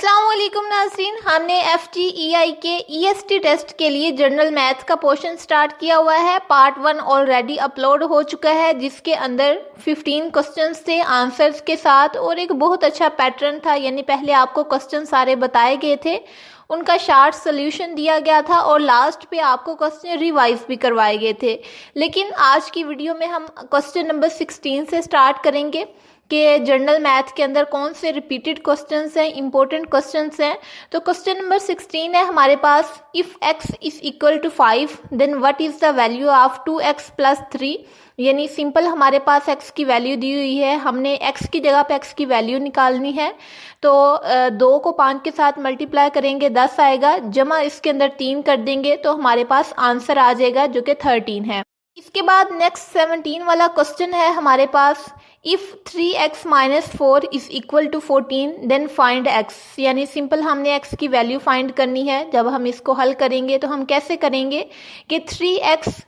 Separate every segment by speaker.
Speaker 1: अस्सलाम वालेकुम नाज़रीन, हमने FGEI के EST टेस्ट के लिए जनरल मैथ का पोर्शन स्टार्ट किया हुआ है। पार्ट 1 ऑलरेडी अपलोड हो चुका है, जिसके अंदर 15 क्वेश्चंस थे आंसर्स के साथ और एक बहुत अच्छा पैटर्न था। यानी पहले आपको क्वेश्चन सारे बताए गए थे, उनका शार्ट सोल्यूशन दिया गया था और लास्ट पे आपको क्वेश्चन रिवाइज भी करवाए गए थे। लेकिन आज की वीडियो में हम क्वेश्चन नंबर 16 से स्टार्ट करेंगे कि जनरल मैथ के अंदर कौन से रिपीटेड क्वेश्चंस हैं, इंपॉर्टेंट क्वेश्चंस हैं। तो क्वेश्चन नंबर 16 है हमारे पास, if x is equal to 5 then what is the value of 2x plus 3। यानी सिंपल हमारे पास x की वैल्यू दी हुई है, हमने x की जगह पे x की वैल्यू निकालनी है। तो 2 को 5 के साथ मल्टीप्लाई करेंगे 10 आएगा, जमा इसके अंदर 3 कर देंगे तो हमारे पास आंसर आ जाएगा जो कि 13 है। इसके बाद नेक्स्ट 17 वाला क्वेश्चन है हमारे पास, if 3x minus 4 is equal to 14 then find x। यानी सिंपल हमने x की वैल्यू फाइंड करनी है। जब हम इसको हल करेंगे तो हम कैसे करेंगे कि 3x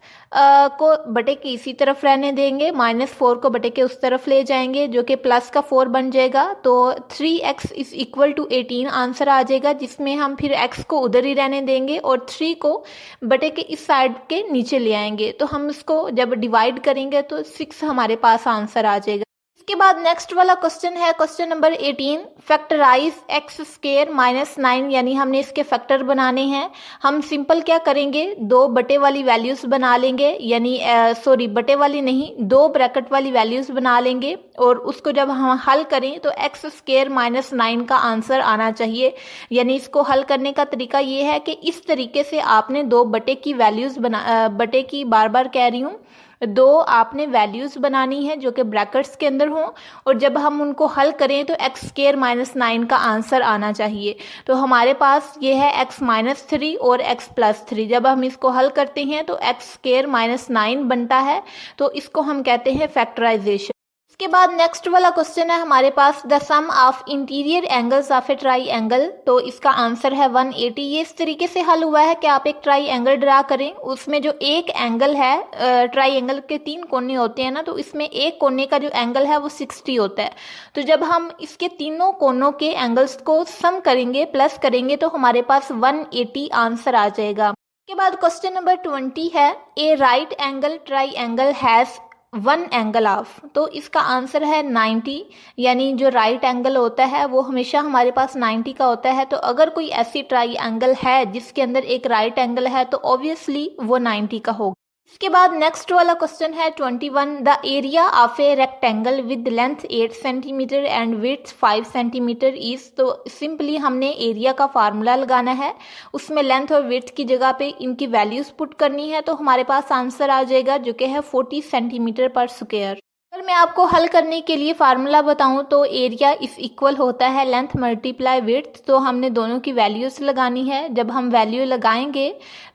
Speaker 1: को बटे के इसी तरफ रहने देंगे, माइनस 4 को बटे के उस तरफ ले जाएंगे जो कि प्लस का 4 बन जाएगा। तो 3x is equal to 18 answer आ जाएगा, जिसमें हम फिर x को उधर ही रहने देंगे और 3 को बटे के इस साइड के नीचे ले आएंगे। तो हम इसको जब डिवाइड करेंगे तो 6 हमारे पास आंसर आ जाएगा। इसके बाद नेक्स्ट वाला क्वेश्चन है question number 18, factorise X square minus 9। यानी हमने इसके फैक्टर बनाने हैं। हम सिंपल क्या करेंगे, 2 बटे वाली वैल्यूज बना लेंगे, यानी बटे वाली नहीं, 2 ब्रैकेट वाली वैल्यूज बना लेंगे और उसको जब हम हल करें तो एक्स स्क्वायर माइनस 9 का आंसर आना चाहिए। यानी इसको हल करने का तरीका ये है कि इस तरीके से आपने 2 बटे की वैल्यूज बटे की बार बार कह रही हूँ, 2 आपने वैल्यूज बनानी है जो कि ब्रैकेट्स के अंदर हों और जब हम उनको हल करें तो एक्स स्क्वायर माइनस 9 का आंसर आना चाहिए। तो हमारे पास ये है x माइनस 3 और x प्लस 3। जब हम इसको हल करते हैं तो एक्स स्क्वायर माइनस 9 बनता है, तो इसको हम कहते हैं फैक्टराइजेशन। इसके बाद नेक्स्ट वाला क्वेश्चन है हमारे पास, the sum of interior angles of a triangle. तो इसका आंसर है 180। ये इस तरीके से हल हुआ है कि आप एक ट्राई एंगल ड्रा करें, उसमें जो एक एंगल है, ट्राई एंगल के 3 कोने होते हैं ना, तो इसमें एक कोने का जो एंगल है वो 60 होता है। तो जब हम इसके तीनों कोनों के एंगल्स को सम करेंगे, प्लस करेंगे, तो हमारे पास 180 आंसर आ जाएगा। इसके बाद क्वेश्चन नंबर 20 है, a right angle triangle has 1 angle of. तो इसका आंसर है 90। यानी जो राइट एंगल होता है वो हमेशा हमारे पास 90 का होता है। तो अगर कोई ऐसी ट्राई एंगल है जिसके अंदर एक राइट एंगल है तो ऑब्वियसली वो 90 का होगा। इसके बाद नेक्स्ट वाला क्वेश्चन है 21, the area of a rectangle with length 8 centimetre and width 5 centimetre is. तो सिंपली हमने एरिया का फार्मूला लगाना है, उसमें लेंथ और विड्थ की जगह पे इनकी वैल्यूज पुट करनी है, तो हमारे पास आंसर आ जाएगा जो कि है 40 सेंटीमीटर पर स्क्वायर। अगर मैं आपको हल करने के लिए फार्मूला बताऊं तो एरिया इस इक्वल होता है लेंथ मल्टीप्लाई विड्थ। तो हमने दोनों की वैल्यूज लगानी है। जब हम वैल्यू लगाएंगे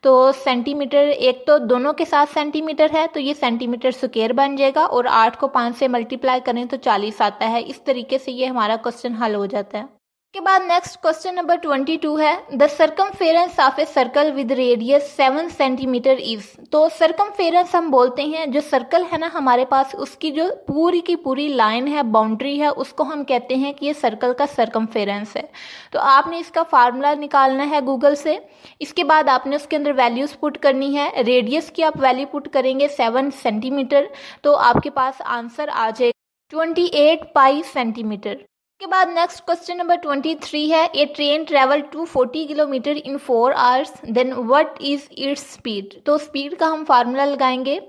Speaker 1: तो सेंटीमीटर, एक तो दोनों के साथ सेंटीमीटर है तो ये सेंटीमीटर स्क्वायर बन जाएगा और 8 को 5 से मल्टीप्लाई करें तो 40 आता है। इस तरीके से ये हमारा क्वेश्चन हल हो जाता है। के बाद नेक्स्ट क्वेश्चन नंबर 22 है, the circumference of a circle with radius 7 centimetre is. तो सर्कमफेरेंस हम बोलते हैं, जो सर्कल है ना हमारे पास, उसकी जो पूरी की पूरी लाइन है, बाउंड्री है, उसको हम कहते हैं कि ये सर्कल का सर्कमफेरेंस है। तो आपने इसका फार्मूला निकालना है गूगल से। इसके बाद आपने उसके अंदर वैल्यूज पुट करनी है। रेडियस की आप वैल्यू पुट करेंगे 7 सेंटीमीटर, तो आपके पास आंसर आ जाएगा 28 पाई सेंटीमीटर। के बाद नेक्स्ट क्वेश्चन नंबर 23 है, a train travel to 40 kilometre in 4 hours then what is its speed. तो स्पीड का हम फार्मूला लगाएंगे।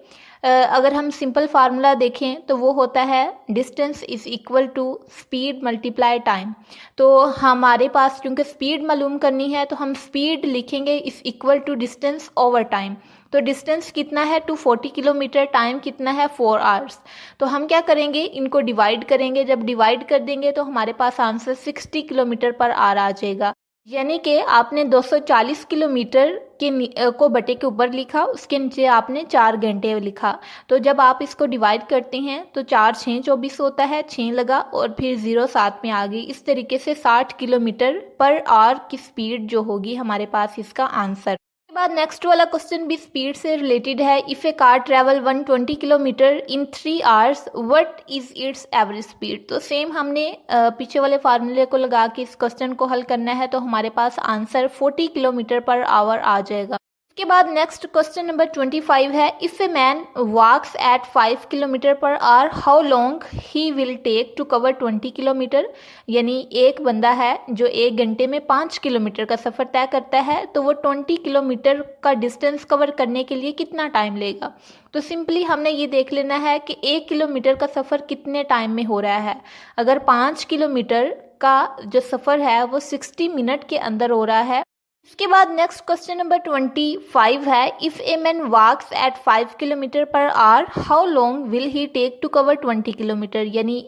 Speaker 1: अगर हम सिंपल फार्मूला देखें तो वो होता है distance is equal to speed multiply time. तो हमारे पास क्योंकि स्पीड मालूम करनी है तो हम स्पीड लिखेंगे is equal to distance over time. तो डिस्टेंस कितना है 240 किलोमीटर, टाइम कितना है 4 आवर्स। तो हम क्या करेंगे, इनको डिवाइड करेंगे। जब डिवाइड कर देंगे तो हमारे पास आंसर 60 किलोमीटर पर आवर आ जाएगा। यानी कि आपने 240 किलोमीटर के को बटे के ऊपर लिखा, उसके नीचे आपने 4 घंटे लिखा। तो जब आप इसको डिवाइड करते हैं तो 4 6 24 होता है, 6 लगा और फिर 0 साथ में आ गई। इस तरीके से 60 किलोमीटर पर आवर की स्पीड जो होगी हमारे पास इसका आंसर। बाद नेक्स्ट वाला क्वेश्चन भी स्पीड से रिलेटेड है। If A car travel 120 kilometre in 3 hours what is it's average speed. तो सेम हमने पीछे वाले फार्मूले को लगा के इस क्वेश्चन को हल करना है, तो हमारे पास आंसर 40 किलोमीटर पर आवर आ जाएगा। इसके बाद नेक्स्ट क्वेश्चन नंबर 25 है। If a man walks at 5 kilometre per hour how long he will take to cover 20 kilometre. यानी एक बंदा है जो 1 घंटे में 5 किलोमीटर का सफ़र तय करता है, तो वो 20 किलोमीटर का डिस्टेंस कवर करने के लिए कितना टाइम लेगा। तो सिंपली हमने ये देख लेना है कि 1 किलोमीटर का सफ़र कितने टाइम में हो रहा है। अगर 5 किलोमीटर का जो सफ़र है वो 60 मिनट के अंदर हो रहा है। इसके बाद नेक्स्ट क्वेश्चन नंबर 25 है। If a man walks at 5 kilometre per hour how long will he take to cover 20 kilometre. यानी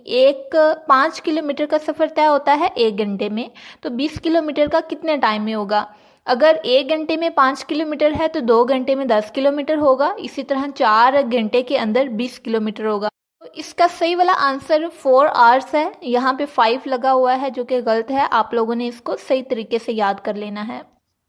Speaker 1: 5 किलोमीटर का सफ़र तय होता है 1 घंटे में, तो 20 किलोमीटर का कितने टाइम में होगा। अगर 1 घंटे में 5 किलोमीटर है तो 2 घंटे में 10 किलोमीटर होगा। इसी तरह 4 घंटे के अंदर 20 किलोमीटर होगा। तो इसका सही वाला आंसर 4 आवर्स है। यहाँ पे 5 लगा हुआ है जो कि गलत है। आप लोगों ने इसको सही तरीके से याद कर लेना है।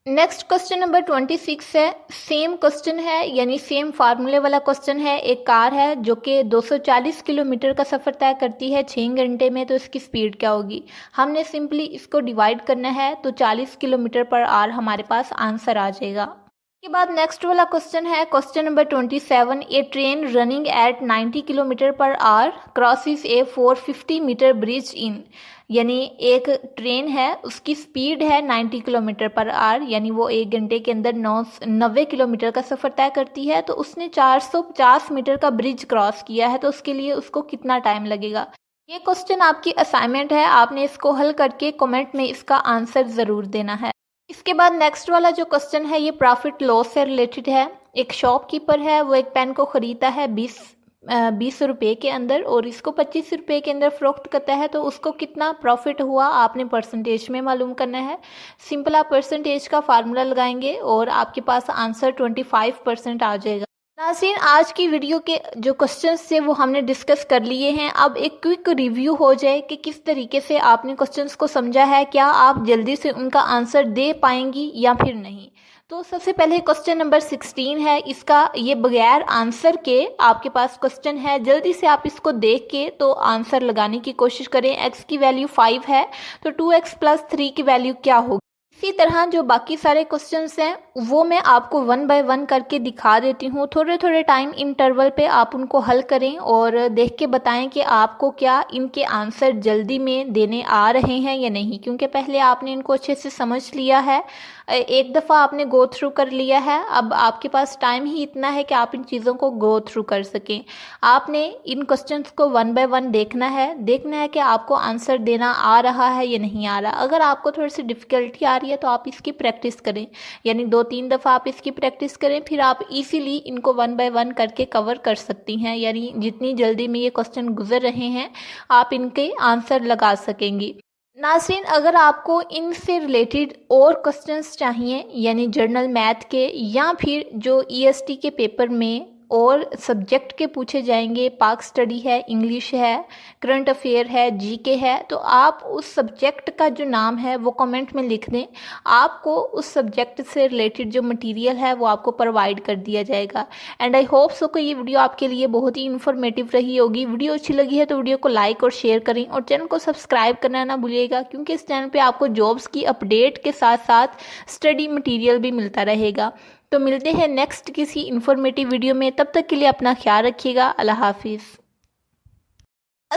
Speaker 1: नेक्स्ट क्वेश्चन नंबर 26 है। सेम क्वेश्चन है, यानी सेम फार्मूले वाला क्वेश्चन है। एक कार है जो कि 240 किलोमीटर का सफ़र तय करती है 6 घंटे में, तो इसकी स्पीड क्या होगी। हमने सिंपली इसको डिवाइड करना है, तो 40 किलोमीटर पर आवर हमारे पास आंसर आ जाएगा। इसके बाद नेक्स्ट वाला क्वेश्चन है question number 27। A train running at 90 kilometre per hour crosses a 450 metre bridge in. यानी एक ट्रेन है, उसकी स्पीड है 90 किलोमीटर पर आवर, यानी वो 1 घंटे के अंदर 90 किलोमीटर का सफ़र तय करती है। तो उसने 450 मीटर का ब्रिज क्रॉस किया है, तो उसके लिए उसको कितना टाइम लगेगा। ये क्वेश्चन आपकी असाइनमेंट है, आपने इसको हल करके कमेंट में इसका आंसर ज़रूर देना है। इसके बाद नेक्स्ट वाला जो क्वेश्चन है ये प्रॉफिट लॉस से रिलेटेड है। एक शॉपकीपर है, वो एक पेन को ख़रीदता है 20 रुपये के अंदर और इसको 25 रुपये के अंदर फ़रोख्त करता है, तो उसको कितना प्रॉफिट हुआ आपने परसेंटेज में मालूम करना है। सिंपल आप परसेंटेज का फार्मूला लगाएंगे और आपके पास आंसर 25% आ जाएगा। नाज़रीन, आज की वीडियो के जो क्वेश्चंस थे वो हमने डिस्कस कर लिए हैं। अब एक क्विक रिव्यू हो जाए कि किस तरीके से आपने क्वेश्चंस को समझा है, क्या आप जल्दी से उनका आंसर दे पाएंगी या फिर नहीं। तो सबसे पहले क्वेश्चन नंबर 16 है। इसका ये बगैर आंसर के आपके पास क्वेश्चन है, जल्दी से आप इसको देख के तो आंसर लगाने की कोशिश करें। x की वैल्यू 5 है तो 2x + 3 की वैल्यू क्या होगी। इसी तरह जो बाकी सारे क्वेश्चंस हैं वो मैं आपको 1 बाय 1 करके दिखा देती हूँ। थोड़े थोड़े टाइम इंटरवल पे आप उनको हल करें और देख के बताएं कि आपको क्या इनके आंसर जल्दी में देने आ रहे हैं या नहीं, क्योंकि पहले आपने इनको अच्छे से समझ लिया है, एक दफ़ा आपने गो थ्रू कर लिया है। अब आपके पास टाइम ही इतना है कि आप इन चीज़ों को गो थ्रू कर सकें। आपने इन क्वेश्चंस को 1 बाय 1 देखना है कि आपको आंसर देना आ रहा है या नहीं आ रहा। अगर आपको थोड़ी सी डिफ़िकल्टी आ रही है तो आप इसकी प्रैक्टिस करें, यानी 2-3 दफ़ा आप इसकी प्रैक्टिस करें, फिर आप इजीली इनको 1 बाय 1 करके कवर कर सकती हैं। यानी जितनी जल्दी में ये क्वेश्चन गुजर रहे हैं आप इनके आंसर लगा सकेंगी। नाज़रीन, अगर आपको इनसे रिलेटेड और क्वेश्चंस चाहिए, यानी जर्नल मैथ के या फिर जो EST के पेपर में और सब्जेक्ट के पूछे जाएंगे, पाक स्टडी है, इंग्लिश है, करंट अफेयर है, GK है, तो आप उस सब्जेक्ट का जो नाम है वो कमेंट में लिख दें। आपको उस सब्जेक्ट से रिलेटेड जो मटेरियल है वो आपको प्रोवाइड कर दिया जाएगा। एंड आई होप सो कि ये वीडियो आपके लिए बहुत ही इन्फॉर्मेटिव रही होगी। वीडियो अच्छी लगी है तो वीडियो को लाइक और शेयर करें और चैनल को सब्सक्राइब करना ना भूलिएगा, क्योंकि इस चैनल पर आपको जॉब्स की अपडेट के साथ साथ स्टडी मटीरियल भी मिलता रहेगा। तो मिलते हैं नेक्स्ट किसी इन्फॉर्मेटिव वीडियो में, तब तक के लिए अपना ख्याल रखिएगा। अल्लाह हाफिज़।